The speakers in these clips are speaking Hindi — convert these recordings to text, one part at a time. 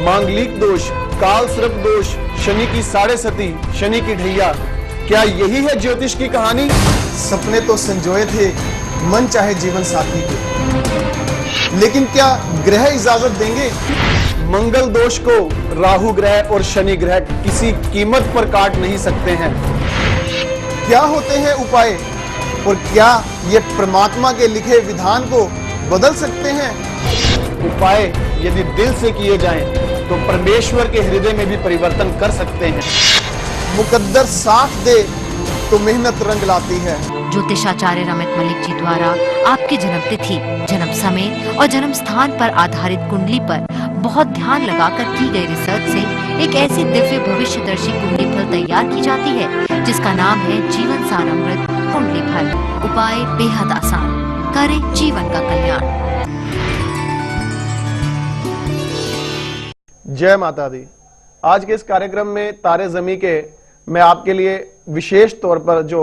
मांगलिक दोष, काल सर्प दोष, शनि की साढ़े सती, शनि की ढैया, क्या यही है ज्योतिष की कहानी? सपने तो संजोए थे मन चाहे जीवन साथी के, लेकिन क्या ग्रह इजाजत देंगे? मंगल दोष को राहु ग्रह और शनि ग्रह किसी कीमत पर काट नहीं सकते हैं। क्या होते हैं उपाय और क्या ये परमात्मा के लिखे विधान को बदल सकते हैं? उपाय यदि दिल से किए जाएं तो परमेश्वर के हृदय में भी परिवर्तन कर सकते हैं। मुकद्दर साथ दे तो मेहनत रंग लाती है। ज्योतिषाचार्य रमित मलिक जी द्वारा आपकी जन्म तिथि, जन्म समय और जन्म स्थान पर आधारित कुंडली पर बहुत ध्यान लगाकर की गई रिसर्च से एक ऐसी दिव्य भविष्यदर्शी कुंडली फल तैयार की जाती है जिसका नाम है जीवन सार अमृत कुंडली फल। उपाय बेहद आसान, करें जीवन का कल्याण। जय माता दी। आज के इस कार्यक्रम में तारे जमी के मैं आपके लिए विशेष तौर पर जो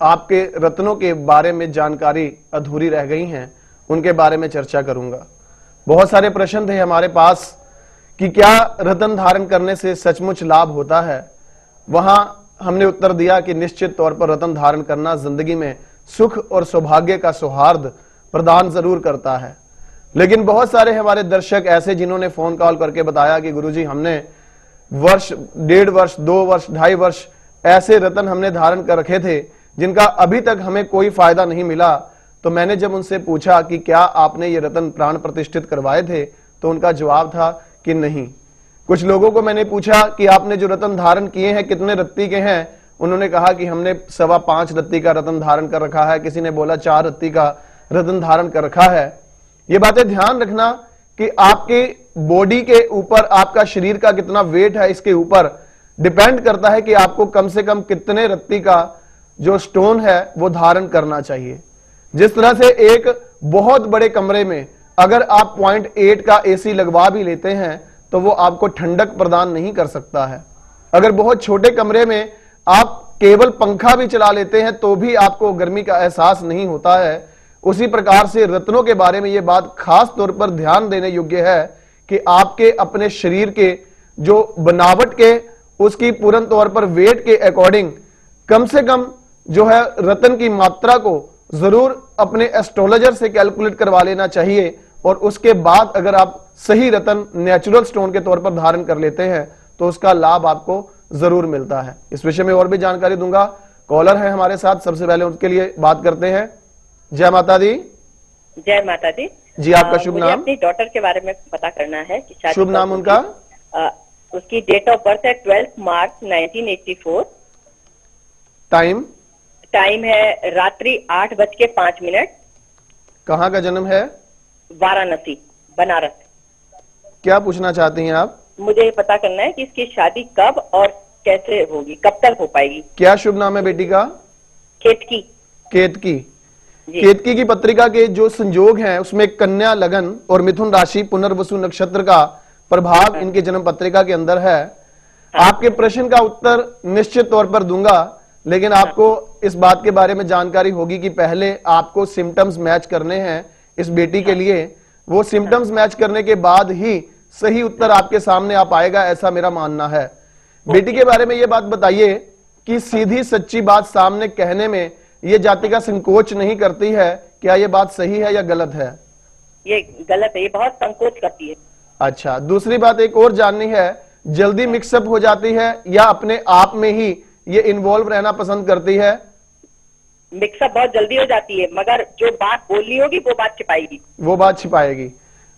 आपके रत्नों के बारे में जानकारी अधूरी रह गई हैं उनके बारे में चर्चा करूंगा। बहुत सारे प्रश्न थे हमारे पास कि क्या रत्न धारण करने से सचमुच लाभ होता है। वहां हमने उत्तर दिया कि निश्चित तौर पर रत्न धारण करना जिंदगी में सुख और सौभाग्य का सौहार्द प्रदान जरूर करता है। लेकिन बहुत सारे हमारे दर्शक ऐसे जिन्होंने फोन कॉल करके बताया कि गुरुजी हमने वर्ष, 1.5 वर्ष, 2 वर्ष, 2.5 वर्ष ऐसे रत्न हमने धारण कर रखे थे जिनका अभी तक हमें कोई फायदा नहीं मिला। तो मैंने जब उनसे पूछा कि क्या आपने ये रत्न प्राण प्रतिष्ठित करवाए थे तो उनका जवाब था कि नहीं। कुछ लोगों को मैंने पूछा कि आपने जो रत्न धारण किए हैं कितने रत्ती के हैं, उन्होंने कहा कि हमने 5.25 रत्ती का रत्न धारण कर रखा है, किसी ने बोला 4 रत्ती का रत्न धारण कर रखा है। ये बातें ध्यान रखना कि आपके बॉडी के ऊपर, आपका शरीर का कितना वेट है, इसके ऊपर डिपेंड करता है कि आपको कम से कम कितने रत्ती का जो स्टोन है वो धारण करना चाहिए। जिस तरह से एक बहुत बड़े कमरे में अगर आप 0.8 का एसी लगवा भी लेते हैं तो वो आपको ठंडक प्रदान नहीं कर सकता है। अगर बहुत छोटे कमरे में आप केवल पंखा भी चला लेते हैं तो भी आपको गर्मी का एहसास नहीं होता है। उसी प्रकार से रत्नों के बारे में यह बात खास तौर पर ध्यान देने योग्य है कि आपके अपने शरीर के जो बनावट के, उसकी पूर्ण तौर पर वेट के अकॉर्डिंग कम से कम जो है रत्न की मात्रा को जरूर अपने एस्ट्रोलॉजर से कैलकुलेट करवा लेना चाहिए। और उसके बाद अगर आप सही रत्न नेचुरल स्टोन के तौर पर धारण कर लेते हैं तो उसका लाभ आपको जरूर मिलता है। इस विषय में और भी जानकारी दूंगा। कॉलर है हमारे साथ, सबसे पहले उनके लिए बात करते हैं। जय माता दी। जय माता दी जी। आपका शुभ नाम? अपनी डॉटर के बारे में पता करना है कि शादी शुभ नाम उनका? उसकी डेट ऑफ बर्थ है 12 मार्च 1984। टाइम है रात्रि 8:05। कहाँ का जन्म है? वाराणसी, बनारस। क्या पूछना चाहती हैं आप? मुझे पता करना है कि इसकी शादी कब और कैसे होगी, कब तक हो पाएगी। क्या शुभ नाम है बेटी का? केतकी। केतकी। केतकी की पत्रिका के जो संयोग हैं उसमें कन्या लगन और मिथुन राशि पुनर्वसु नक्षत्र का प्रभाव इनके जन्म पत्रिका के अंदर है। आपके प्रश्न का उत्तर निश्चित तौर पर दूंगा, लेकिन आपको इस बात के बारे में जानकारी होगी कि पहले आपको सिम्टम्स मैच करने हैं इस बेटी के लिए। वो सिम्टम्स मैच करने के बाद ही सही उत्तर आपके सामने आ पाएगा, ऐसा मेरा मानना है। बेटी के बारे में ये बात बताइए कि सीधी सच्ची बात सामने कहने में ये जातिका संकोच नहीं करती है। क्या ये बात सही है या गलत है? ये गलत है, ये बहुत संकोच करती है। अच्छा, दूसरी बात एक और जाननी है, जल्दी मिक्सअप हो जाती है या अपने आप में ही ये इन्वॉल्व रहना पसंद करती है? मिक्सअप बहुत जल्दी हो जाती है, मगर जो बात बोलनी होगी वो बात छिपाएगी। वो बात छिपाएगी।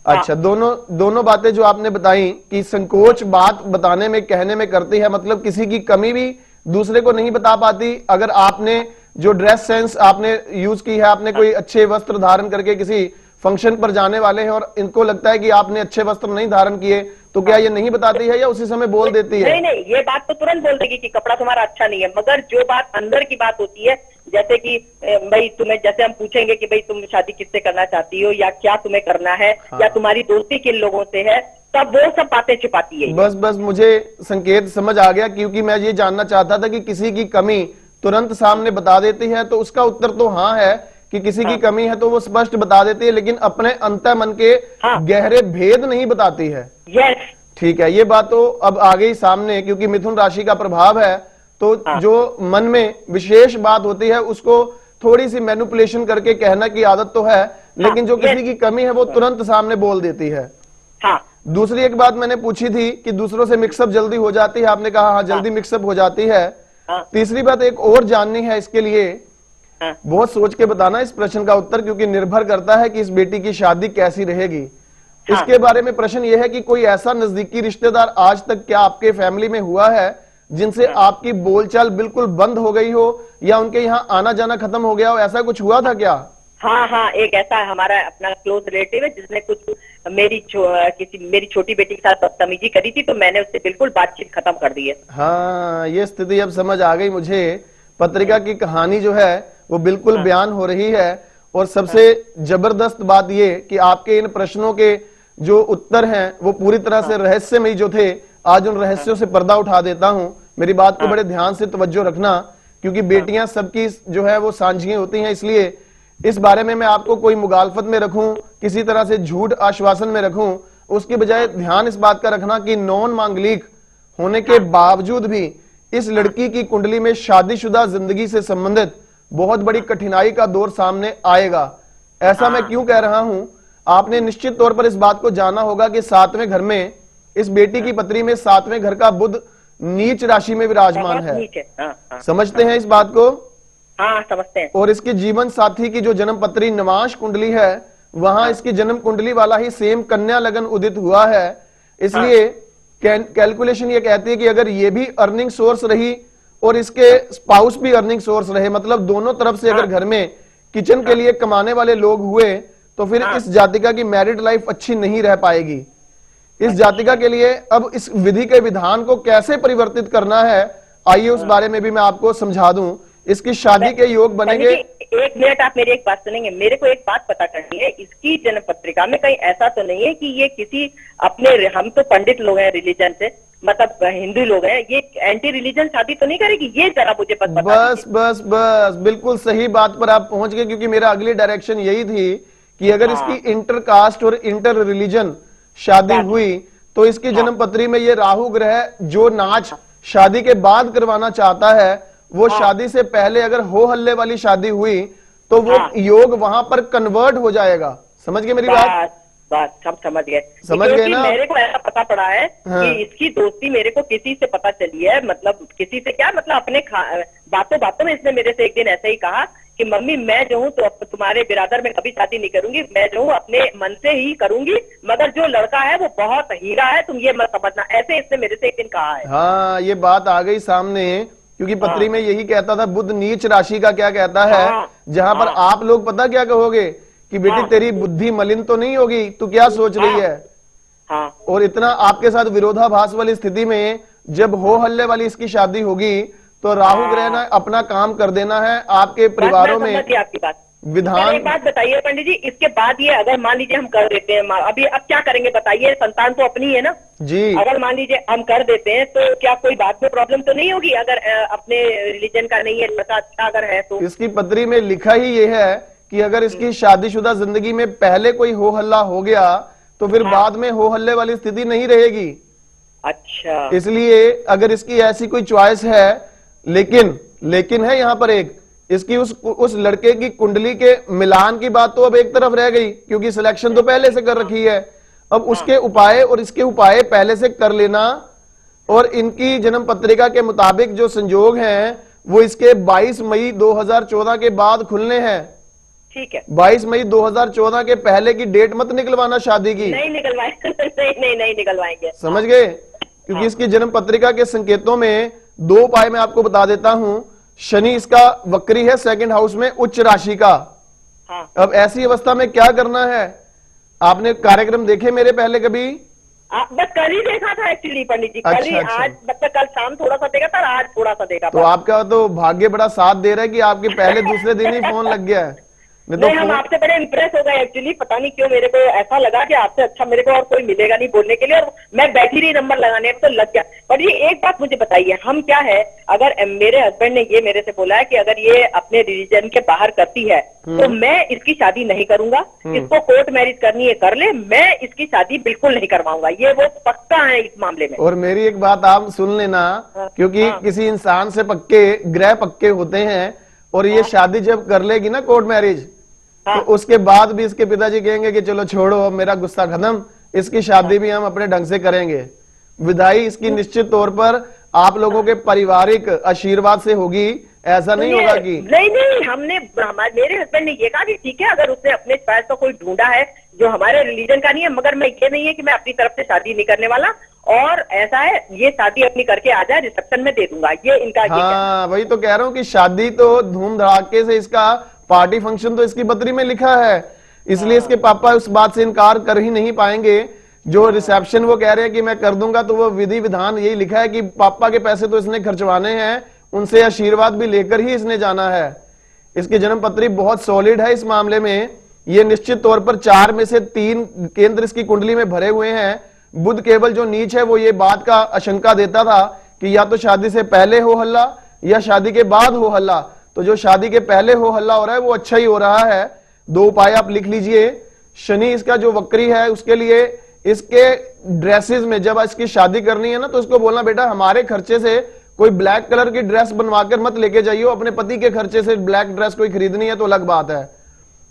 अच्छा, दोनों बातें जो आपने बताई कि संकोच बात बताने में, कहने में करती है, मतलब किसी की कमी भी दूसरे को नहीं बता पाती। अगर आपने जो ड्रेस सेंस आपने यूज की है, आपने कोई अच्छे वस्त्र धारण करके किसी फंक्शन पर जाने वाले हैं और इनको लगता है कि आपने अच्छे वस्त्र नहीं धारण किए, तो क्या ये नहीं बताती है या उसी समय बोल देती है? नहीं, ये बात तो तुरंत बोल देगी कि कपड़ा तुम्हारा अच्छा नहीं है, मगर जो बात अंदर की बात होती है, जैसे कि भाई तुम्हें, जैसे हम पूछेंगे कि भाई तुम शादी किससे करना चाहती हो या क्या तुम्हें करना है, या तुम्हारी दोस्ती किन लोगों से है, तब वो सब बातें छिपाती है। बस मुझे संकेत समझ आ गया, क्योंकि मैं ये जानना चाहता था कि किसी की कमी तुरंत सामने बता देती है, तो उसका उत्तर तो हाँ है कि किसी की कमी है तो वो स्पष्ट बता देती है, लेकिन अपने अंतः मन के गहरे भेद नहीं बताती है। ठीक है, ये बात तो अब आ गई सामने, क्योंकि मिथुन राशि का प्रभाव है, तो जो मन में विशेष बात होती है उसको थोड़ी सी मैनिपुलेशन करके कहना की आदत तो है, लेकिन जो किसी की कमी है वो तुरंत सामने बोल देती है। हाँ। दूसरी एक बात मैंने पूछी थी कि दूसरों से मिक्सअप जल्दी हो जाती है, आपने कहा हाँ जल्दी मिक्सअप हो जाती है। तीसरी बात एक और जाननी है इसके लिए, बहुत सोच के बताना इस प्रश्न का उत्तर, क्योंकि निर्भर करता है कि इस बेटी की शादी कैसी रहेगी। इसके बारे में प्रश्न यह है कि कोई ऐसा नजदीकी रिश्तेदार आज तक क्या आपके फैमिली में हुआ है जिनसे आपकी बोलचाल बिल्कुल बंद हो गई हो या उनके यहाँ आना जाना खत्म हो गया हो, ऐसा कुछ हुआ था क्या? हाँ हाँ, एक ऐसा हमारा अपना क्लोज रिलेटिव है जिसने कुछ मेरी छोटी बेटी के साथ बदतमीजी करी थी, तो मैंने उससे बिल्कुल बातचीत खत्म कर दी है। हाँ, ये स्थिति अब समझ आ गई मुझे। पत्रिका की कहानी जो है वो बिल्कुल बयान हो रही है, और सबसे जबरदस्त बात ये कि आपके इन प्रश्नों के जो उत्तर हैं वो पूरी तरह से रहस्यमयी जो थे, आज उन रहस्यों से पर्दा उठा देता हूं। मेरी बात को बड़े ध्यान से तवज्जो रखना, क्योंकि बेटियां सबकी जो है वो सांझियां होती हैं, इसलिए इस बारे में मैं आपको कोई मुगालफत में रखूं, किसी तरह से झूठ आश्वासन में रखूं, उसके बजाय ध्यान इस बात का रखना कि नॉन मांगलिक होने के बावजूद भी इस लड़की की कुंडली में शादीशुदा जिंदगी से संबंधित बहुत बड़ी कठिनाई का दौर सामने आएगा। ऐसा मैं क्यों कह रहा हूं, आपने निश्चित तौर पर इस बात को जाना होगा कि 7वें घर में, इस बेटी की पत्री में 7वें घर का बुध नीच राशि में विराजमान है। समझते हैं इस बात को? हाँ, समझते हैं। और इसके जीवन साथी की जो जन्म पत्री नवांश कुंडली है, वहां इसकी जन्म कुंडली वाला ही सेम कन्या लगन उदित हुआ है। इसलिए कैलकुलेशन ये कहती है कि अगर ये भी अर्निंग सोर्स रही और इसके स्पाउस भी अर्निंग सोर्स रहे, मतलब दोनों तरफ से अगर घर में किचन के लिए कमाने वाले लोग हुए, तो फिर इस जातिका की मैरिड लाइफ अच्छी नहीं रह पाएगी। इस जातिका के लिए अब इस विधि के विधान को कैसे परिवर्तित करना है, आइए उस बारे में भी मैं आपको समझा दूं। इसकी शादी के योग बनेंगे। एक मिनट, आप मेरी एक बात सुनेंगे? मेरे को एक बात पता करनी है, इसकी जन्म पत्रिका में कहीं ऐसा तो नहीं है कि ये किसी अपने, हम तो पंडित लोग हैं रिलीजन से, मतलब हिंदू लोग हैं, ये एंटी रिलीजन शादी तो नहीं करेगी? ये जरा मुझे बता। बस बिल्कुल सही बात पर आप पहुंच गए, क्योंकि मेरा अगली डायरेक्शन यही थी कि अगर इसकी इंटर कास्ट और इंटर रिलीजन शादी हुई तो इसकी जन्म पत्री में ये राहु ग्रह जो नाच शादी के बाद करवाना चाहता है, वो शादी से पहले अगर हो हल्ले वाली शादी हुई तो वो योग वहां पर कन्वर्ट हो जाएगा। समझ गए मेरी बात? सब समझ गए। समझ गए ना? मेरे को ऐसा पता पड़ा है कि इसकी दोस्ती मेरे को किसी से पता चली है, मतलब किसी से क्या, मतलब अपने बातों बातों में इसने मेरे से एक दिन ऐसे ही कहा कि मम्मी मैं जो हूँ तो तुम्हारे बिरादर में कभी शादी नहीं करूंगी, मैं जो हूँ अपने मन से ही करूंगी, मगर जो लड़का है वो बहुत हीरा है, तुम ये मत समझना। ऐसे इसने मेरे से एक दिन कहा है। हाँ, ये बात आ गई सामने, क्योंकि पत्री में यही कहता था। बुध नीच राशि का क्या कहता है, जहां पर आप लोग पता क्या कहोगे कि बेटी तेरी बुद्धि मलिन तो नहीं होगी, तू क्या सोच रही है? और इतना आपके साथ विरोधाभास वाली स्थिति में जब हो हल्ले वाली इसकी शादी होगी तो राहु ग्रह ने अपना काम कर देना है आपके परिवारों में। आपकी बात विधान। एक बात बताइए पंडित जी, इसके बाद ये अगर मान लीजिए हम कर देते हैं, अभी अब क्या करेंगे बताइए? संतान तो अपनी है ना जी। अगर मान लीजिए हम कर देते हैं तो क्या कोई बात में प्रॉब्लम तो नहीं होगी? अगर अपने रिलीजन का नहीं है, अच्छा अगर है तो? इसकी पत्री में लिखा ही ये है कि अगर इसकी शादीशुदा जिंदगी में पहले कोई हो हल्ला हो गया तो फिर बाद में हो हल्ले वाली स्थिति नहीं रहेगी। अच्छा, इसलिए अगर इसकी ऐसी कोई चॉइस है, लेकिन है यहाँ पर एक, इसकी उस लड़के की कुंडली के मिलान की बात तो अब एक तरफ रह गई, क्योंकि सिलेक्शन तो पहले से कर रखी है। अब उसके उपाय और इसके उपाय पहले से कर लेना, और इनकी जन्म पत्रिका के मुताबिक जो संजोग हैं वो इसके 22 मई 2014 के बाद खुलने हैं। ठीक है, 22 मई 2014 के पहले की डेट मत निकलवाना शादी की। नहीं निकलवाएंगे नहीं निकलवाएंगे। समझ गए? क्योंकि इसकी जन्म पत्रिका के संकेतों में 2 उपाय मैं आपको बता देता हूं। शनि इसका वक्री है 2nd हाउस में उच्च राशि का। अब ऐसी अवस्था में क्या करना है? आपने कार्यक्रम देखे मेरे पहले कभी? बस कल ही देखा था एक्चुअली पंडित जी। कल ही, आज मतलब कल शाम थोड़ा सा देखा था, आज थोड़ा सा देखा। तो आपका तो भाग्य बड़ा साथ दे रहा है कि आपके पहले दूसरे दिन ही फोन लग गया है। मैं तो नहीं, हम आपसे बड़े इम्प्रेस हो गए एक्चुअली, पता नहीं क्यों मेरे को ऐसा लगा कि आपसे अच्छा मेरे को और कोई मिलेगा नहीं बोलने के लिए, और मैं बैठी रही नंबर लगाने, अब तो लग गया। पर ये एक बात मुझे बताइए, हम क्या है, अगर मेरे हस्बैंड ने ये मेरे से बोला है कि अगर ये अपने रिलीजन के बाहर करती है तो मैं इसकी शादी नहीं करूंगा, इसको कोर्ट मैरिज करनी है कर ले, मैं इसकी शादी बिल्कुल नहीं करवाऊंगा, ये वो पक्का है इस मामले में। और मेरी एक बात आप सुन लेना, क्योंकि किसी इंसान से पक्के ग्रह पक्के होते हैं, और ये शादी जब कर लेगी ना कोर्ट मैरिज, तो उसके बाद भी इसके पिताजी कहेंगे कि चलो छोड़ो, अब मेरा गुस्सा खत्म, इसकी शादी भी हम अपने ढंग से करेंगे। विदाई इसकी निश्चित तौर पर आप लोगों के पारिवारिक आशीर्वाद से होगी, ऐसा नहीं होगा कि नहीं, हमने मेरे हस्बैंड ने ये कहा कि ठीक है, अगर उसने अपने चॉइस का कोई ढूंढा है जो हमारे रिलीजन का नहीं है, मगर मैं ये नहीं है कि मैं अपनी तरफ से शादी नहीं करने वाला, और ऐसा है ये शादी अपनी करके आ जाए, रिसेप्शन में दे दूंगा, ये इनका। हाँ, वही तो कह रहा हूँ कि शादी तो धूम धड़ाके से, इसका पार्टी फंक्शन तो इसकी बतरी में लिखा है, इसलिए इसके पापा उस बात से इनकार कर ही नहीं पाएंगे। जो रिसेप्शन वो कह रहे हैं कि मैं कर दूंगा, तो वो विधि विधान यही लिखा है कि पापा के पैसे तो इसने खर्चवाने हैं, उनसे आशीर्वाद भी लेकर ही इसने जाना है। इसकी जन्म पत्री बहुत सॉलिड है इस मामले में, ये निश्चित तौर पर 4 में से 3 केंद्र इसकी कुंडली में भरे हुए हैं। बुध केवल जो नीच है वो ये बात का आशंका देता था कि या तो शादी से पहले हो हल्ला या शादी के बाद हो हल्ला, तो जो शादी के पहले हो हल्ला हो रहा है वो अच्छा ही हो रहा है। 2 उपाय आप लिख लीजिए। शनि इसका जो वक्री है, उसके लिए इसके ड्रेसेस में जब इसकी शादी करनी है ना, तो उसको बोलना बेटा हमारे खर्चे से कोई ब्लैक कलर की ड्रेस बनवाकर मत लेके जाइए, अपने पति के खर्चे से ब्लैक ड्रेस कोई खरीदनी है तो अलग बात है।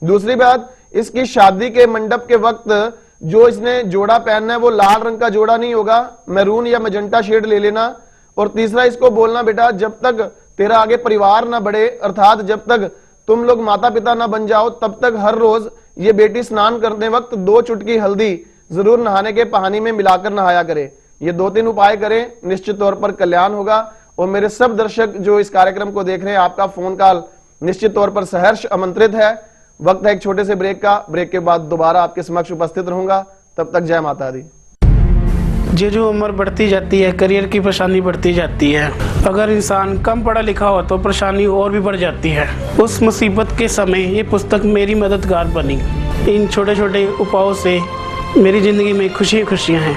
दूसरी बात, इसकी शादी के मंडप के वक्त जो इसने जोड़ा पहनना है वो लाल रंग का जोड़ा नहीं होगा, मैरून या मजेंटा शेड ले लेना। और तीसरा, इसको बोलना बेटा जब तक तेरा आगे परिवार ना बढ़े, अर्थात जब तक तुम लोग माता पिता ना बन जाओ, तब तक हर रोज ये बेटी स्नान करते वक्त 2 चुटकी हल्दी जरूर नहाने के पानी में मिलाकर नहाया करे। ये 2-3 उपाय करें, निश्चित तौर पर कल्याण होगा। और मेरे सब दर्शक जो इस कार्यक्रम को देख रहे हैं, आपका फोन कॉल निश्चित तौर पर सहर्ष आमंत्रित है। वक्त है एक छोटे से ब्रेक का, ब्रेक के बाद दोबारा आपके समक्ष उपस्थित रहूंगा। तब तक जय माता दी। जो उम्र बढ़ती जाती है, करियर की परेशानी बढ़ती जाती है। अगर इंसान कम पढ़ा लिखा हो तो परेशानी और भी बढ़ जाती है। उस मुसीबत के समय ये पुस्तक मेरी मददगार बनी। इन छोटे छोटे उपायों से मेरी जिंदगी में खुशियाँ हैं।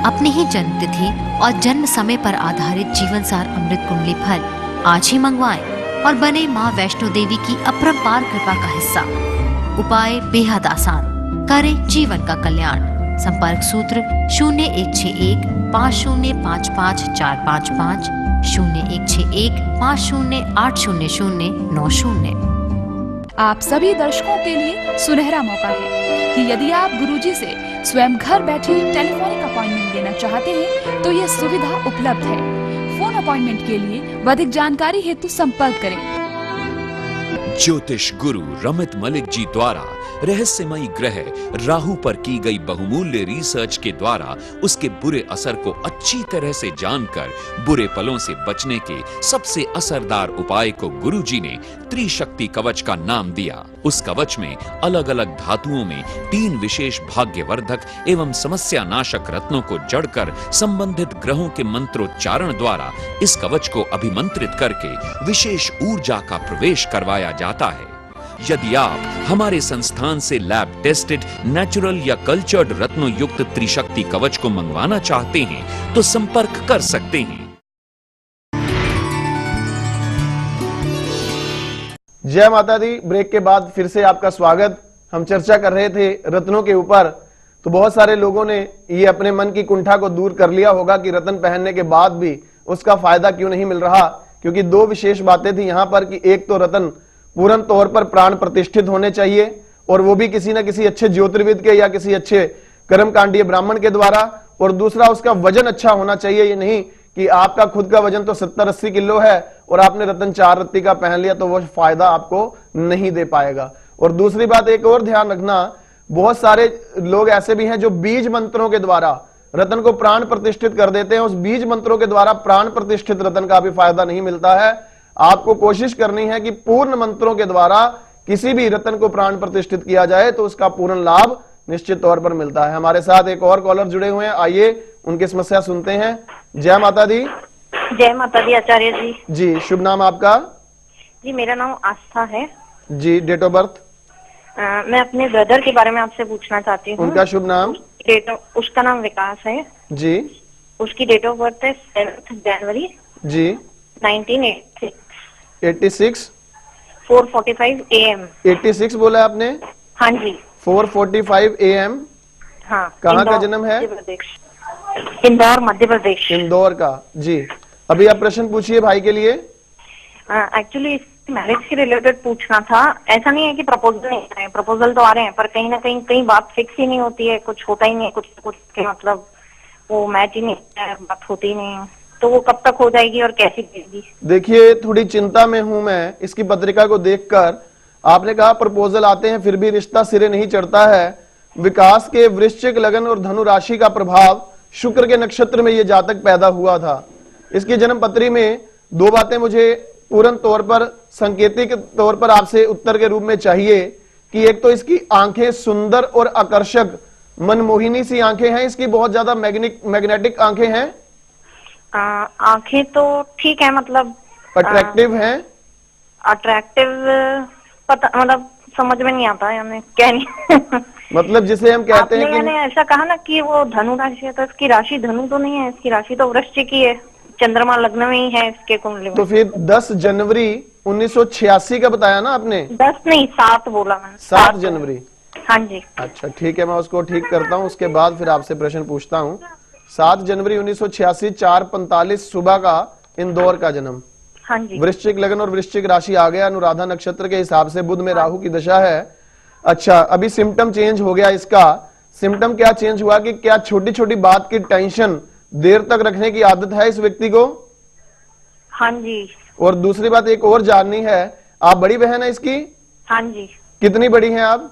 अपनी ही जन्म तिथि और जन्म समय पर आधारित जीवन सार अमृत कुंडली फल आज ही मंगवाएं और बने माँ वैष्णो देवी की अपरंपार कृपा का हिस्सा। उपाय बेहद आसान, करें जीवन का कल्याण। संपर्क सूत्र 0161 5055 455 0161 50800990। आप सभी दर्शकों के लिए सुनहरा मौका है कि यदि आप गुरुजी से स्वयं घर बैठे टेलीफोनिक अपॉइंटमेंट लेना चाहते हैं तो ये सुविधा उपलब्ध है। फोन अपॉइंटमेंट के लिए व अधिक जानकारी हेतु संपर्क करें। ज्योतिष गुरु रमित मलिक जी द्वारा रहस्यमयी ग्रह राहु पर की गई बहुमूल्य रिसर्च के द्वारा उसके बुरे असर को अच्छी तरह से जानकर बुरे फलों से बचने के सबसे असरदार उपाय को गुरुजी ने त्रिशक्ति कवच का नाम दिया। उस कवच में अलग अलग धातुओं में 3 विशेष भाग्यवर्धक एवं समस्या नाशक रत्नों को जड़कर संबंधित ग्रहों के मंत्रोच्चारण द्वारा इस कवच को अभिमंत्रित करके विशेष ऊर्जा का प्रवेश करवाया जाता है। यदि आप हमारे संस्थान से लैब टेस्टेड नेचुरल या कल्चर्ड रत्नों युक्त त्रिशक्ति कवच को मंगवाना चाहते हैं तो संपर्क कर सकते हैं। जय माता दी। ब्रेक के बाद फिर से आपका स्वागत। हम चर्चा कर रहे थे रत्नों के ऊपर, तो बहुत सारे लोगों ने ये अपने मन की कुंठा को दूर कर लिया होगा कि रत्न पहनने के बाद भी उसका फायदा क्यों नहीं मिल रहा। क्योंकि 2 विशेष बातें थी यहाँ पर कि एक तो रत्न पूर्ण तौर पर प्राण प्रतिष्ठित होने चाहिए, और वो भी किसी न किसी अच्छे ज्योतिर्विद के या किसी अच्छे कर्मकांडीय ब्राह्मण के द्वारा, और दूसरा उसका वजन अच्छा होना चाहिए। ये नहीं कि आपका खुद का वजन तो 70-80 किलो है और आपने रत्न 4 रत्ती का पहन लिया, तो वो फायदा आपको नहीं दे पाएगा। और दूसरी बात एक और ध्यान रखना, बहुत सारे लोग ऐसे भी हैं जो बीज मंत्रों के द्वारा रत्न को प्राण प्रतिष्ठित कर देते हैं। उस बीज मंत्रों के द्वारा प्राण प्रतिष्ठित रत्न का भी फायदा नहीं मिलता है। आपको कोशिश करनी है कि पूर्ण मंत्रों के द्वारा किसी भी रत्न को प्राण प्रतिष्ठित किया जाए तो उसका पूर्ण लाभ निश्चित तौर पर मिलता है। हमारे साथ एक और कॉलर जुड़े हुए हैं, आइए उनकी समस्या सुनते हैं। जय माता दी। जय माता दी आचार्य जी। जी, शुभ नाम आपका? जी मेरा नाम आस्था है। जी, डेट ऑफ बर्थ, मैं अपने ब्रदर के बारे में आपसे पूछना चाहती हूँ। उनका शुभ नाम। उसका नाम विकास है। जी उसकी डेट ऑफ बर्थ है 7 जनवरी जी 1986, 86 4:45 AM। 86 बोला आपने? हाँ जी। 4:45 AM। हाँ। कहाँ का इंदौर, जन्म है? मध्य प्रदेश। इंदौर, मध्य प्रदेश। इंदौर का। जी, अभी आप प्रश्न पूछिए भाई के लिए। एक्चुअली मैरिज के रिलेटेड पूछना था। ऐसा नहीं है कि प्रपोजल नहीं आ रहे हैं, प्रपोजल तो आ रहे हैं, पर कहीं ना कहीं कहीं बात फिक्स ही नहीं होती है, कुछ होता ही नहीं है, कुछ के मतलब वो मैच ही नहीं होता है, बात होती ही नहीं है। तो वो कब तक हो जाएगी और कैसी देगी? देखिए, थोड़ी चिंता में हूं मैं इसकी पत्रिका को देखकर। आपने कहा प्रपोजल आते हैं फिर भी रिश्ता सिरे नहीं चढ़ता है। विकास के वृश्चिक लगन और धनु राशि का प्रभाव, शुक्र के नक्षत्र में यह जातक पैदा हुआ था। इसकी जन्म पत्री में दो बातें मुझे पूर्ण तौर पर संकेतिक तौर पर आपसे उत्तर के रूप में चाहिए कि एक तो इसकी आंखें सुंदर और आकर्षक मनमोहिनी सी आंखें हैं, इसकी बहुत ज्यादा मैग्नेटिक आंखें हैं। आंखें तो ठीक है, मतलब अट्रैक्टिव हैं। अट्रैक्टिव पता मतलब समझ में नहीं आता है, हमें क्या नहीं मतलब जिसे हम कहते हैं कि मैंने ऐसा कहा ना कि वो धनु राशि है, तो इसकी राशि धनु तो नहीं है, इसकी राशि तो वृश्चिक की है, चंद्रमा लग्न में ही है इसके कुंडली में। तो फिर 10 जनवरी 1986 का बताया ना आपने? 10 नहीं 7 बोला मैंने। 7 जनवरी। हाँ जी। अच्छा ठीक है, मैं उसको ठीक करता हूँ, उसके बाद फिर आपसे प्रश्न पूछता हूँ। 7 जनवरी 1986 4:45 सुबह का इंदौर का जन्म। हाँ जी। वृश्चिक लगन और वृश्चिक राशि आ गया, अनुराधा नक्षत्र के हिसाब से बुध में राहु की दशा है। अच्छा, अभी सिम्टम चेंज हो गया इसका। सिम्टम क्या चेंज हुआ कि क्या छोटी छोटी बात की टेंशन देर तक रखने की आदत है इस व्यक्ति को? हाँ जी। और दूसरी बात एक और जाननी है, आप बड़ी बहन है इसकी? हाँ जी। कितनी बड़ी हैं आप?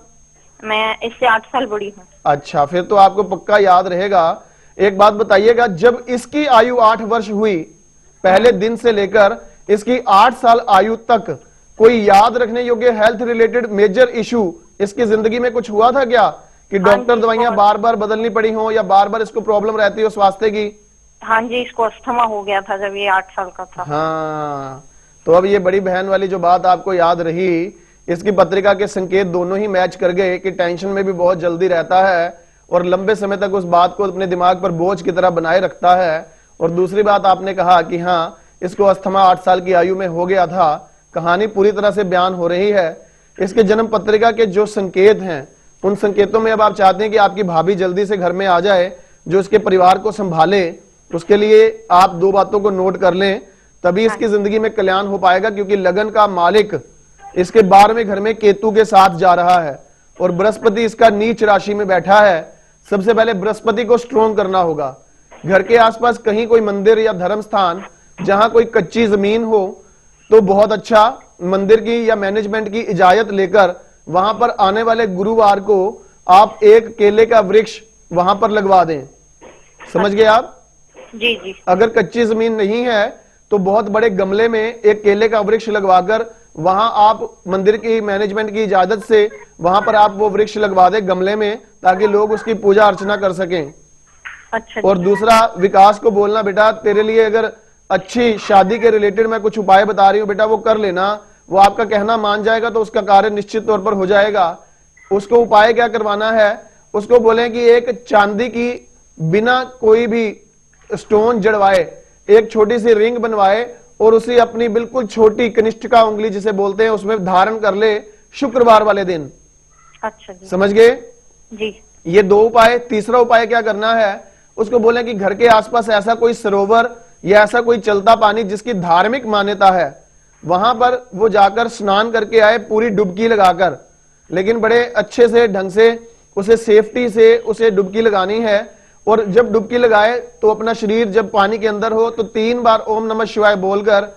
मैं इससे 8 साल बड़ी हूँ। अच्छा, फिर तो आपको पक्का याद रहेगा। एक बात बताइएगा, जब इसकी आयु 8 वर्ष हुई, पहले दिन से लेकर इसकी 8 साल आयु तक कोई याद रखने योग्य हेल्थ रिलेटेड मेजर इशू इसकी जिंदगी में कुछ हुआ था क्या? कि डॉक्टर दवाइयां बार बार बदलनी पड़ी हो या बार बार इसको प्रॉब्लम रहती हो स्वास्थ्य की? हाँ जी, इसको अस्थमा हो गया था जब ये 8 साल का था। हाँ, तो अब ये बड़ी बहन वाली जो बात आपको याद रही, इसकी पत्रिका के संकेत दोनों ही मैच कर गए कि टेंशन में भी बहुत जल्दी रहता है और लंबे समय तक उस बात को अपने दिमाग पर बोझ की तरह बनाए रखता है। और दूसरी बात आपने कहा कि हाँ, इसको अस्थमा 8 साल की आयु में हो गया था। कहानी पूरी तरह से बयान हो रही है। इसके जन्म पत्रिका के जो संकेत हैं, उन संकेतों में अब आप चाहते हैं कि आपकी भाभी जल्दी से घर में आ जाए, जो इसके परिवार को संभाले। उसके लिए आप 2 बातों को नोट कर लें, तभी इसकी जिंदगी में कल्याण हो पाएगा। क्योंकि लगन का मालिक इसके 12वें घर में केतु के साथ जा रहा है और बृहस्पति इसका नीच राशि में बैठा है। सबसे पहले बृहस्पति को स्ट्रोंग करना होगा। घर के आसपास कहीं कोई मंदिर या धर्म स्थान जहां कोई कच्ची जमीन हो तो बहुत अच्छा, मंदिर की या मैनेजमेंट की इजाजत लेकर वहां पर आने वाले गुरुवार को आप एक केले का वृक्ष वहां पर लगवा दें। समझ गए आप? जी जी। अगर कच्ची जमीन नहीं है तो बहुत बड़े गमले में एक केले का वृक्ष लगवाकर वहां आप मंदिर की मैनेजमेंट की इजाजत से वहां पर आप वो वृक्ष लगवा दें गमले में, ताकि लोग उसकी पूजा अर्चना कर सकें। अच्छा। और दूसरा, विकास को बोलना, बेटा तेरे लिए अगर अच्छी शादी के रिलेटेड मैं कुछ उपाय बता रही हूँ, बेटा वो कर लेना। वो आपका कहना मान जाएगा तो उसका कार्य निश्चित तौर पर हो जाएगा। उसको उपाय क्या करवाना है, उसको बोले कि एक चांदी की बिना कोई भी स्टोन जड़वाए एक छोटी सी रिंग बनवाए और उसे अपनी बिल्कुल छोटी कनिष्ठिका उंगली जिसे बोलते हैं उसमें धारण कर ले शुक्रवार वाले दिन। अच्छा जी। समझ गए? जी। ये 2 उपाय। तीसरा उपाय क्या करना है, उसको बोले कि घर के आसपास ऐसा कोई सरोवर या ऐसा कोई चलता पानी जिसकी धार्मिक मान्यता है, वहां पर वो जाकर स्नान करके आए पूरी डुबकी लगाकर। लेकिन बड़े अच्छे से ढंग से उसे सेफ्टी से उसे डुबकी लगानी है। और जब डुबकी लगाए तो अपना शरीर जब पानी के अंदर हो तो 3 बार ओम नमः शिवाय बोलकर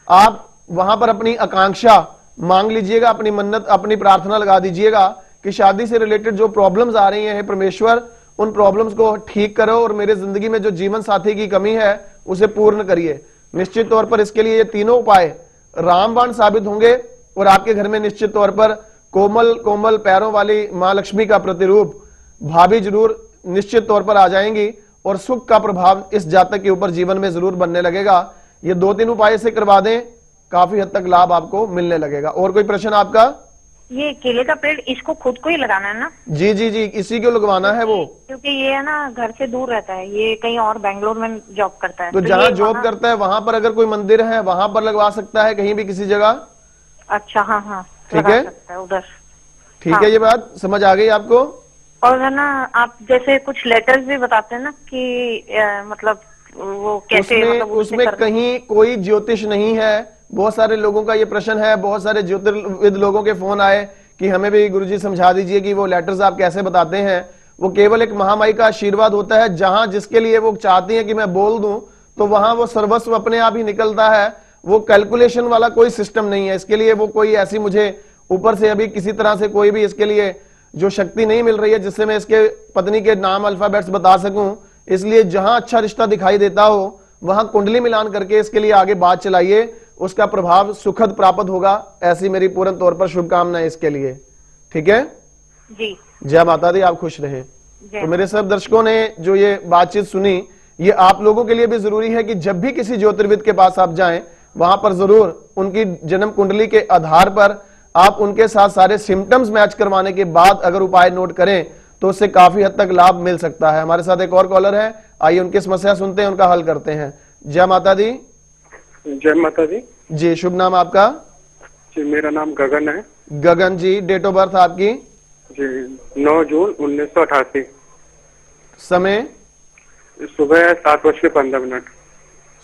आप वहां पर अपनी आकांक्षा मांग लीजिएगा, अपनी मन्नत, अपनी प्रार्थना लगा दीजिएगा कि शादी से रिलेटेड जो प्रॉब्लम्स आ रही हैं परमेश्वर, उन प्रॉब्लम्स को ठीक करो और मेरे जिंदगी में जो जीवन साथी की कमी है उसे पूर्ण करिए। निश्चित तौर पर इसके लिए ये तीनों उपाय रामबाण साबित होंगे और आपके घर में निश्चित तौर पर कोमल कोमल पैरों वाली मां लक्ष्मी का प्रतिरूप भाभी जरूर निश्चित तौर पर आ जाएंगी और सुख का प्रभाव इस जातक के ऊपर जीवन में जरूर बनने लगेगा। ये 2-3 उपाय से करवा दें, काफी हद तक लाभ आपको मिलने लगेगा। और कोई प्रश्न आपका? ये केले का पेड़ इसको खुद को ही लगाना है ना? जी जी जी, इसी को लगवाना है वो। क्योंकि ये है ना घर से दूर रहता है, ये कहीं और बेंगलोर में जॉब करता है। तो जहाँ जॉब करता है वहां पर अगर कोई मंदिर है वहां पर लगवा सकता है, कहीं भी किसी जगह। अच्छा, हाँ हाँ, ठीक लगा है, सकता है उधर। ठीक हाँ। है, ये बात समझ आ गई आपको? और है ना, आप जैसे कुछ लेटर्स भी बताते हैं ना कि मतलब वो कैसे, मतलब उसमें कहीं कोई ज्योतिष नहीं है। बहुत सारे लोगों का ये प्रश्न है, बहुत सारे ज्योतिर्विद लोगों के फोन आए कि हमें भी गुरुजी समझा दीजिए कि वो लेटर्स आप कैसे बताते हैं। वो केवल एक महामाई का आशीर्वाद होता है, जहां जिसके लिए वो चाहती है कि मैं बोल दूं तो वहां वो सर्वस्व अपने आप ही निकलता है। वो कैलकुलेशन वाला कोई सिस्टम नहीं है इसके लिए। वो कोई ऐसी मुझे ऊपर से अभी किसी तरह से कोई भी इसके लिए जो शक्ति नहीं मिल रही है जिससे मैं इसके पत्नी के नाम अल्फाबेट्स बता सकूं। इसलिए जहां अच्छा रिश्ता दिखाई देता हो वहां कुंडली मिलान करके इसके लिए आगे बात चलाइए, उसका प्रभाव सुखद प्राप्त होगा। ऐसी मेरी पूर्ण तौर पर शुभकामनाएं इसके लिए। ठीक है जी, जय माता दी, आप खुश रहें। तो मेरे सब दर्शकों ने जो ये बातचीत सुनी, ये आप लोगों के लिए भी जरूरी है कि जब भी किसी ज्योतिर्विद के पास आप जाएं वहां पर जरूर उनकी जन्म कुंडली के आधार पर आप उनके साथ सारे सिम्टम्स मैच करवाने के बाद अगर उपाय नोट करें तो उससे काफी हद तक लाभ मिल सकता है। हमारे साथ एक और कॉलर है, आइए उनकी समस्या सुनते हैं, उनका हल करते हैं। जय माता दी। जय माता दी। जी, शुभ नाम आपका? जी, मेरा नाम गगन है। गगन जी, डेट ऑफ बर्थ आपकी? जी, 9 जून 1988। समय? सुबह 7:15।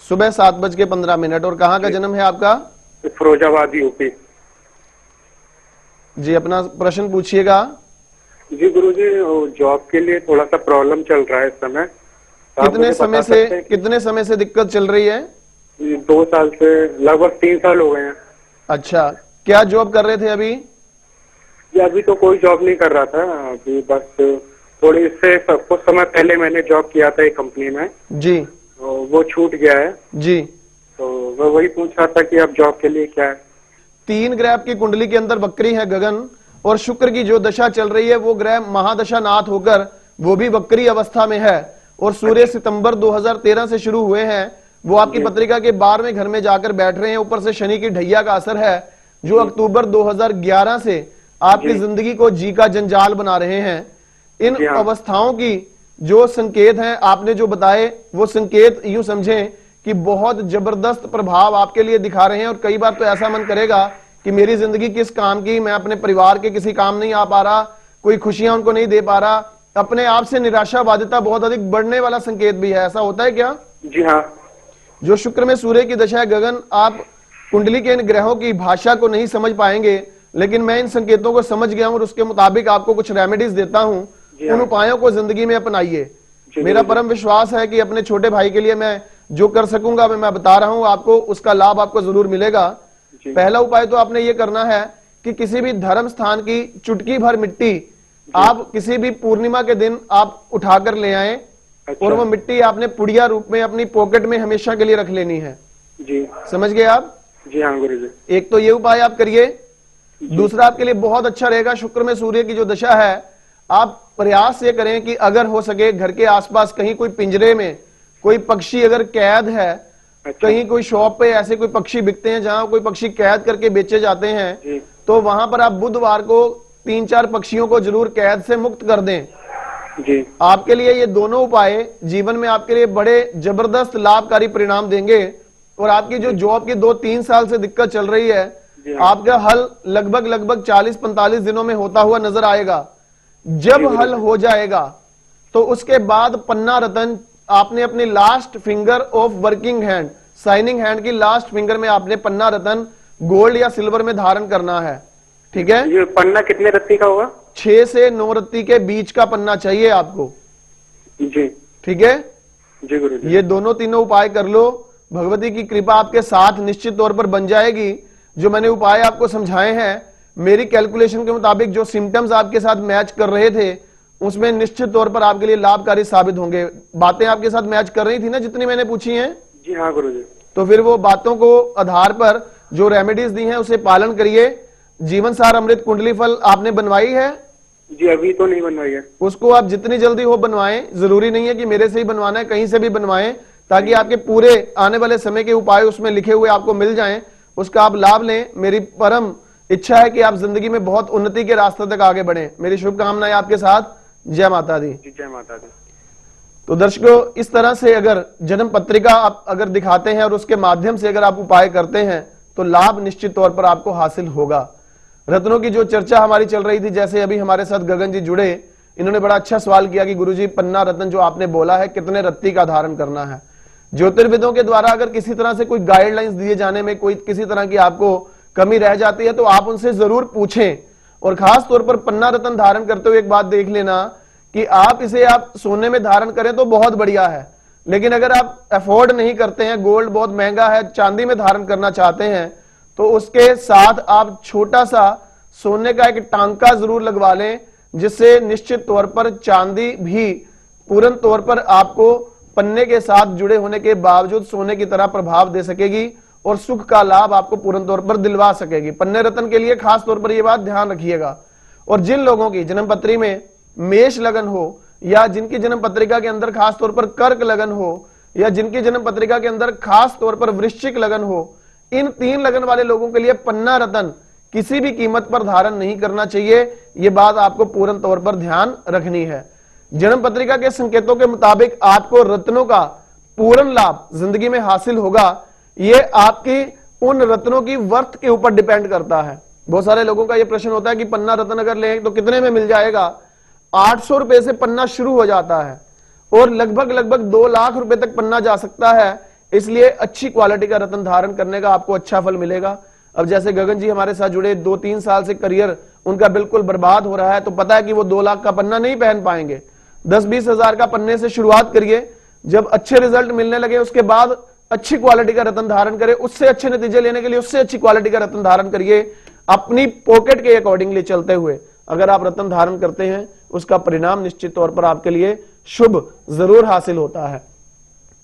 सुबह 7:15। और कहाँ का जन्म है आपका? फिरोजाबाद, यूपी। जी, अपना प्रश्न पूछिएगा। जी गुरुजी, जॉब के लिए थोड़ा सा प्रॉब्लम चल रहा है इस समय। कितने समय से दिक्कत चल रही है? 2 साल से, लगभग 3 साल हो गए हैं। अच्छा, क्या जॉब कर रहे थे अभी? जी, अभी तो कोई जॉब नहीं कर रहा था, अभी बस थोड़ी इससे कुछ समय पहले मैंने जॉब किया था एक कंपनी में। जी। तो वो छूट गया है। जी। तो मैं वही पूछ रहा था कि अब जॉब के लिए क्या है। 3 ग्रह की कुंडली के अंदर वक्री है गगन, और शुक्र की जो दशा चल रही है वो ग्रह महादशा नाथ होकर वो भी वक्री अवस्था में है। और सूर्य सितंबर 2013 से शुरू हुए हैं, वो आपकी पत्रिका के 12वें घर में जाकर बैठ रहे हैं। ऊपर से शनि की ढैया का असर है जो अक्टूबर 2011 से आपकी जिंदगी को जी का जंजाल बना रहे हैं। इन अवस्थाओं की जो संकेत हैं आपने जो बताए, वो संकेत यूं समझें कि बहुत जबरदस्त प्रभाव आपके लिए दिखा रहे हैं। और कई बार तो ऐसा मन करेगा कि मेरी जिंदगी किस काम की, मैं अपने परिवार के किसी काम नहीं आ पा रहा, कोई खुशियां उनको नहीं दे पा रहा, अपने आप से निराशावादिता बहुत अधिक बढ़ने वाला संकेत भी है। ऐसा होता है क्या? जी हाँ। जो शुक्र में सूर्य की दशा है गगन, आप कुंडली के इन ग्रहों की भाषा को नहीं समझ पाएंगे, लेकिन मैं इन संकेतों को समझ गया हूं और उसके मुताबिक आपको कुछ रेमेडीज देता हूं। उन उपायों को जिंदगी में अपनाइए। मेरा परम विश्वास है कि अपने छोटे भाई के लिए मैं जो कर सकूंगा मैं बता रहा हूं आपको, उसका लाभ आपको जरूर मिलेगा। पहला उपाय तो आपने ये करना है कि किसी भी धर्म स्थान की चुटकी भर मिट्टी आप किसी भी पूर्णिमा के दिन आप उठाकर ले आए। और वो मिट्टी आपने पुड़िया रूप में अपनी पॉकेट में हमेशा के लिए रख लेनी है। जी, समझ गए आप? जी हाँ गुरुजी। एक तो ये उपाय आप करिए। दूसरा आपके लिए बहुत अच्छा रहेगा, शुक्र में सूर्य की जो दशा है, आप प्रयास ये करें कि अगर हो सके घर के आसपास कहीं कोई पिंजरे में कोई पक्षी अगर कैद है, कहीं कोई शॉप पे ऐसे कोई पक्षी बिकते हैं जहां कोई पक्षी कैद करके बेचे जाते हैं, तो वहां पर आप बुधवार को 3-4 पक्षियों को जरूर कैद से मुक्त कर दें। जी। आपके लिए ये दोनों उपाय जीवन में आपके लिए बड़े जबरदस्त लाभकारी परिणाम देंगे। और आपकी जो जॉब की 2-3 साल से दिक्कत चल रही है, आपका हल लगभग 40-45 दिनों में होता हुआ नजर आएगा। जब हल हो जाएगा तो उसके बाद पन्ना रतन आपने अपनी last finger of working hand, signing hand की लास्ट फिंगर में आपने पन्ना रतन गोल्ड या सिल्वर में धारण करना है। ठीक है? ये पन्ना कितने रत्ती का होगा? 6 से 9 रत्ती के बीच का पन्ना चाहिए आपको। जी। ठीक है जी गुरुजी। ये दोनों तीनों उपाय कर लो, भगवती की कृपा आपके साथ निश्चित तौर पर बन जाएगी। जो मैंने उपाय आपको समझाए हैं, मेरी कैलकुलेशन के मुताबिक जो सिम्टम्स आपके साथ मैच कर रहे थे, उसमें निश्चित तौर पर आपके लिए लाभकारी साबित होंगे। बातें आपके साथ मैच कर रही थी ना जितनी मैंने पूछी हैं? जी हाँ गुरुजी। तो फिर वो बातों को आधार पर जो रेमेडीज दी हैं उसे पालन करिए। जीवन सार अमृत कुंडली फल आपने बनवाई है? जी अभी तो नहीं बनवाई है। उसको आप जितनी जल्दी हो बनवाएं। जरूरी नहीं है कि मेरे से ही बनवाना है, कहीं से भी बनवाएं, ताकि आपके पूरे आने वाले समय के उपाय उसमें लिखे हुए आपको मिल जाएं, उसका आप लाभ लें। मेरी परम इच्छा है कि आप जिंदगी में बहुत उन्नति के रास्ते तक आगे बढ़ें। मेरी शुभकामनाएं आपके साथ। जय माता दी। जय माता दी। तो दर्शकों, इस तरह से अगर जन्म पत्रिका आप अगर दिखाते हैं और उसके माध्यम से अगर आप उपाय करते हैं तो लाभ निश्चित तौर पर आपको हासिल होगा। रत्नों की जो चर्चा हमारी चल रही थी, जैसे अभी हमारे साथ गगन जी जुड़े, इन्होंने बड़ा अच्छा सवाल किया कि गुरुजी पन्ना रत्न जो आपने बोला है कितने रत्ती का धारण करना है। ज्योतिर्विदों के द्वारा अगर किसी तरह से कोई गाइडलाइंस दिए जाने में कोई किसी तरह की आपको कमी रह जाती है तो आप उनसे जरूर पूछें। और खास तौर पर पन्ना रत्न धारण करते हुए एक बात देख लेना कि आप इसे आप सोने में धारण करें तो बहुत बढ़िया है, लेकिन अगर आप अफोर्ड नहीं करते हैं, गोल्ड बहुत महंगा है, चांदी में धारण करना चाहते हैं, तो उसके साथ आप छोटा सा सोने का एक टांका जरूर लगवा लें, जिससे निश्चित तौर पर चांदी भी पूर्ण तौर पर आपको पन्ने के साथ जुड़े होने के बावजूद सोने की तरह प्रभाव दे सकेगी और सुख का लाभ आपको पूर्ण तौर पर दिलवा सकेगी। पन्ने रत्न के लिए खास तौर पर यह बात ध्यान रखिएगा। और जिन लोगों की जन्म पत्री में मेष लगन हो या जिनकी जन्म पत्रिका के अंदर खास तौर पर कर्क लगन हो या जिनकी जन्म पत्रिका के अंदर खास तौर पर वृश्चिक लगन हो, इन 3 लगन वाले लोगों के लिए पन्ना रत्न किसी भी कीमत पर धारण नहीं करना चाहिए। यह बात आपको पूर्ण तौर पर ध्यान रखनी है। जन्म पत्रिका के संकेतों के मुताबिक आपको रत्नों का पूर्ण लाभ जिंदगी में हासिल होगा। यह आपकी उन रत्नों की वर्थ के ऊपर डिपेंड करता है। बहुत सारे लोगों का यह प्रश्न होता है कि पन्ना रत्न अगर लें तो कितने में मिल जाएगा। 800 रुपए से पन्ना शुरू हो जाता है और लगभग 2 लाख रुपए तक पन्ना जा सकता है। इसलिए अच्छी क्वालिटी का रत्न धारण करने का आपको अच्छा फल मिलेगा। अब जैसे गगन जी हमारे साथ जुड़े, 2-3 साल से करियर उनका बिल्कुल बर्बाद हो रहा है, तो पता है कि वो 2 लाख का पन्ना नहीं पहन पाएंगे। 10-20 हजार का पन्ने से शुरुआत करिए, जब अच्छे रिजल्ट मिलने लगे उसके बाद अच्छी क्वालिटी का रत्न धारण करें। उससे अच्छे नतीजे लेने के लिए उससे अच्छी क्वालिटी का रत्न धारण करिए। अपनी पॉकेट के अकॉर्डिंगली चलते हुए अगर आप रत्न धारण करते हैं उसका परिणाम निश्चित तौर पर आपके लिए शुभ जरूर हासिल होता है।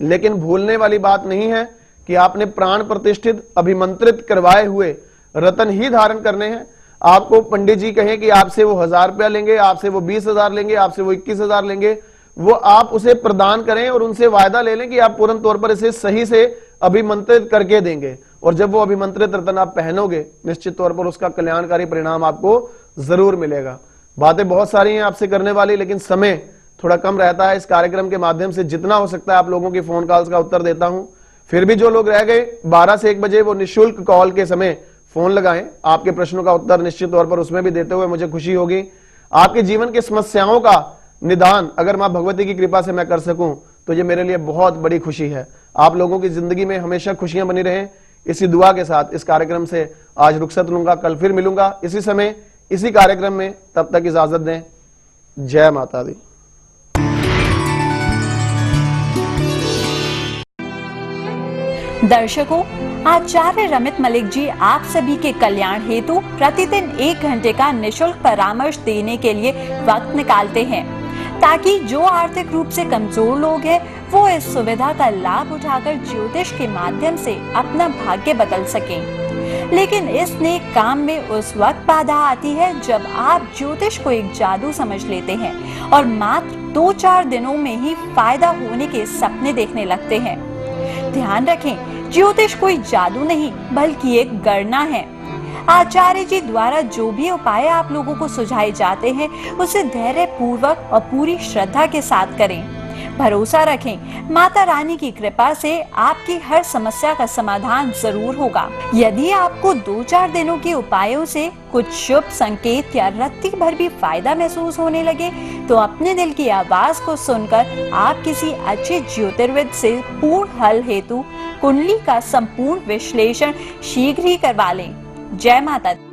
लेकिन भूलने वाली बात नहीं है कि आपने प्राण प्रतिष्ठित अभिमंत्रित करवाए हुए रत्न ही धारण करने हैं। आपको पंडित जी कहें कि आपसे वो 1000 रुपया लेंगे, आपसे वो 20,000 लेंगे, आपसे वो 21,000 लेंगे, वो आप उसे प्रदान करें और उनसे वायदा ले लें कि आप पूर्ण तौर पर इसे सही से अभिमंत्रित करके देंगे। और जब वो अभिमंत्रित रत्न आप पहनोगे निश्चित तौर पर उसका कल्याणकारी परिणाम आपको जरूर मिलेगा। बातें बहुत सारी हैं आपसे करने वाली, लेकिन समय थोड़ा कम रहता है। इस कार्यक्रम के माध्यम से जितना हो सकता है आप लोगों की फोन कॉल्स का उत्तर देता हूं। फिर भी जो लोग रह गए 12 से 1 बजे वो निःशुल्क कॉल के समय फोन लगाएं। आपके प्रश्नों का उत्तर निश्चित तौर पर उसमें भी देते हुए मुझे खुशी होगी। आपके जीवन की समस्याओं का निदान अगर मां भगवती की कृपा से मैं कर सकूं तो ये मेरे लिए बहुत बड़ी खुशी है। आप लोगों की जिंदगी में हमेशा खुशियां बनी रहें, इसी दुआ के साथ इस कार्यक्रम से आज रुखसत लूंगा। कल फिर मिलूंगा इसी समय इसी कार्यक्रम में। तब तक इजाजत दें। जय माता दी। दर्शकों, आचार्य रमित मलिक जी आप सभी के कल्याण हेतु प्रतिदिन 1 घंटे का निःशुल्क परामर्श देने के लिए वक्त निकालते हैं, ताकि जो आर्थिक रूप से कमजोर लोग हैं वो इस सुविधा का लाभ उठाकर ज्योतिष के माध्यम से अपना भाग्य बदल सकें। लेकिन इस नेक काम में उस वक्त बाधा आती है जब आप ज्योतिष को एक जादू समझ लेते हैं और मात्र 2-4 दिनों में ही फायदा होने के सपने देखने लगते हैं। ध्यान रखें, ज्योतिष कोई जादू नहीं बल्कि एक गणना है। आचार्य जी द्वारा जो भी उपाय आप लोगों को सुझाए जाते हैं उसे धैर्य पूर्वक और पूरी श्रद्धा के साथ करें। भरोसा रखें, माता रानी की कृपा से आपकी हर समस्या का समाधान जरूर होगा। यदि आपको 2-4 दिनों के उपायों से कुछ शुभ संकेत या रत्ती भर भी फायदा महसूस होने लगे तो अपने दिल की आवाज को सुनकर आप किसी अच्छे ज्योतिर्विद से पूर्ण हल हेतु कुंडली का संपूर्ण विश्लेषण शीघ्र ही करवा लें। जय माता दी।